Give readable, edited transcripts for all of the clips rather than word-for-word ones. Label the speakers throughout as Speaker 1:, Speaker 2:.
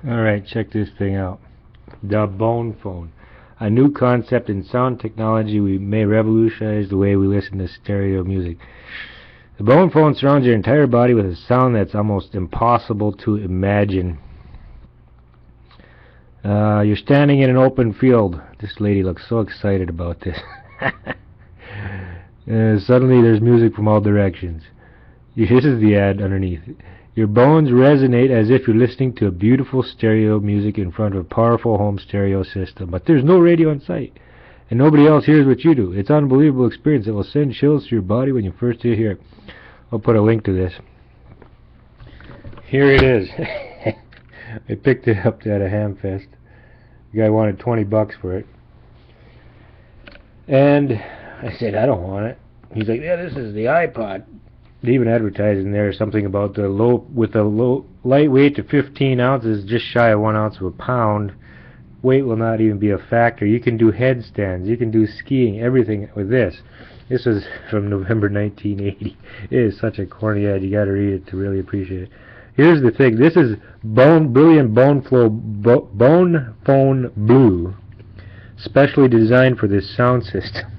Speaker 1: Alright, check this thing out. The Bone Phone. A new concept in sound technology we may revolutionize the way we listen to stereo music. The Bone Phone surrounds your entire body with a sound that's almost impossible to imagine. You're standing in an open field. This lady looks so excited about this. Suddenly there's music from all directions. This is the ad underneath. Your bones resonate as if you're listening to a beautiful stereo music in front of a powerful home stereo system. But there's no radio in sight, and nobody else hears what you do. It's an unbelievable experience that will send chills through your body when you first hear it. I'll put a link to this. Here it is. I picked it up at a Hamfest. The guy wanted 20 bucks for it. And I said, I don't want it. He's like, yeah, this is the iPod. They even advertise in there something about the lightweight to 15 ounces, just shy of 1 ounce of a pound. Weight will not even be a factor. You can do headstands, you can do skiing, everything with this. This is from November 1980. It is such a corny ad. You got to read it to really appreciate it. Here's the thing. This is Brilliant Bone Phone Blue, specially designed for this sound system.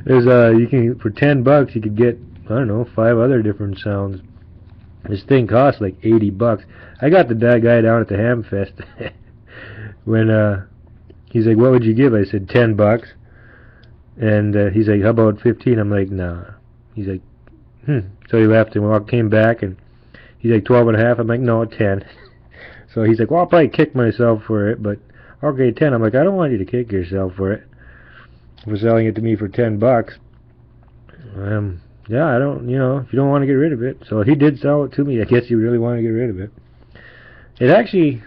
Speaker 1: There's you can, for 10 bucks you could get, I don't know, 5 other different sounds. This thing costs like 80 bucks. I got the guy down at the Hamfest when he's like, what would you give? I said 10 bucks. And he's like, how about 15? I'm like, nah. He's like, So he left and came back and he's like 12 and a half. I'm like, no, 10. So he's like, well, I'll probably kick myself for it, but okay, 10. I'm like, I don't want you to kick yourself for it. For selling it to me for 10 bucks. Yeah, I don't, if you don't want to get rid of it. So he did sell it to me. I guess he really wanted to get rid of it. It actually,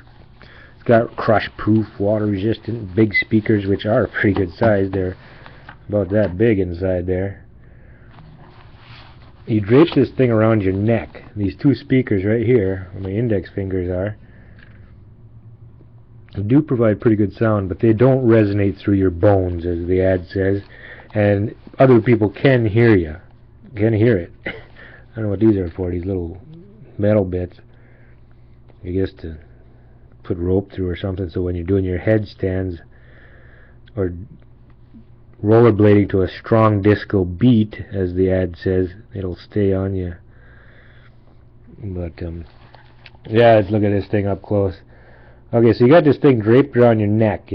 Speaker 1: it's got crush-proof, water-resistant, big speakers, which are pretty good size. They're about that big inside there. You drape this thing around your neck. These two speakers right here, where my index fingers are, they do provide pretty good sound, but they don't resonate through your bones, as the ad says, and other people can hear you. Can hear it. I don't know what these are for, these little metal bits. I guess to put rope through or something, so when you're doing your headstands or rollerblading to a strong disco beat, as the ad says, it'll stay on you. But, yeah, let's look at this thing up close. Okay, so you got this thing draped around your neck,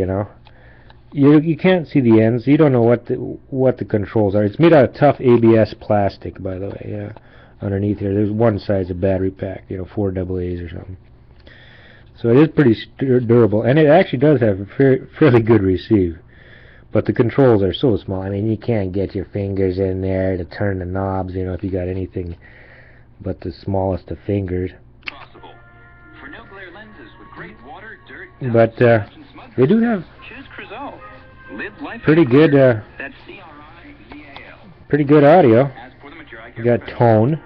Speaker 1: You can't see the ends. You don't know what the controls are. It's made out of tough ABS plastic, by the way. Yeah, underneath here, there's one size of battery pack. 4 AA's or something. So it is pretty durable, and it actually does have a fairly good receive. But the controls are so small. I mean, you can't get your fingers in there to turn the knobs. If you got anything but the smallest of fingers. But they do have pretty good audio. You got tone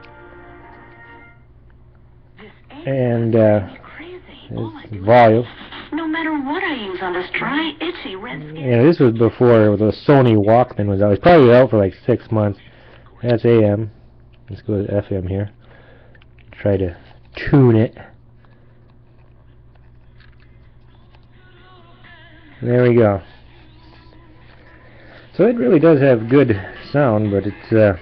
Speaker 1: and volume.
Speaker 2: No matter what I use on this dry, itchy red skin.
Speaker 1: Yeah, this was before the Sony Walkman was out. It's probably out for like 6 months. That's AM. Let's go to FM here. Try to tune it. There we go. So it really does have good sound, but it's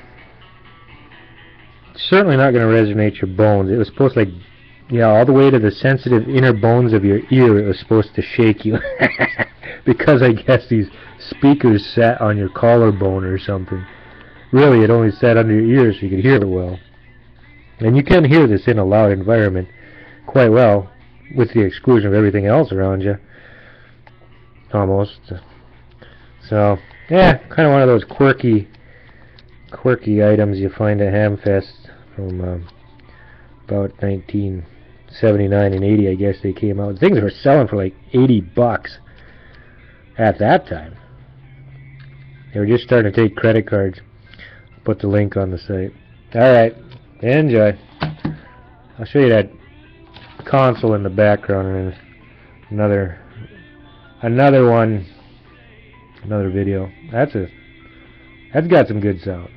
Speaker 1: certainly not going to resonate your bones. It was supposed to, all the way to the sensitive inner bones of your ear, it was supposed to shake you. Because I guess these speakers sat on your collarbone or something. Really, it only sat under your ears so you could hear it well. And you can hear this in a loud environment quite well, with the exclusion of everything else around you. Almost. So, yeah, kind of one of those quirky items you find at Hamfest from about 1979 and 80, I guess they came out. Things were selling for like 80 bucks at that time. They were just starting to take credit cards. Put the link on the site. Alright, enjoy. I'll show you that console in the background and another video. That's got some good sound.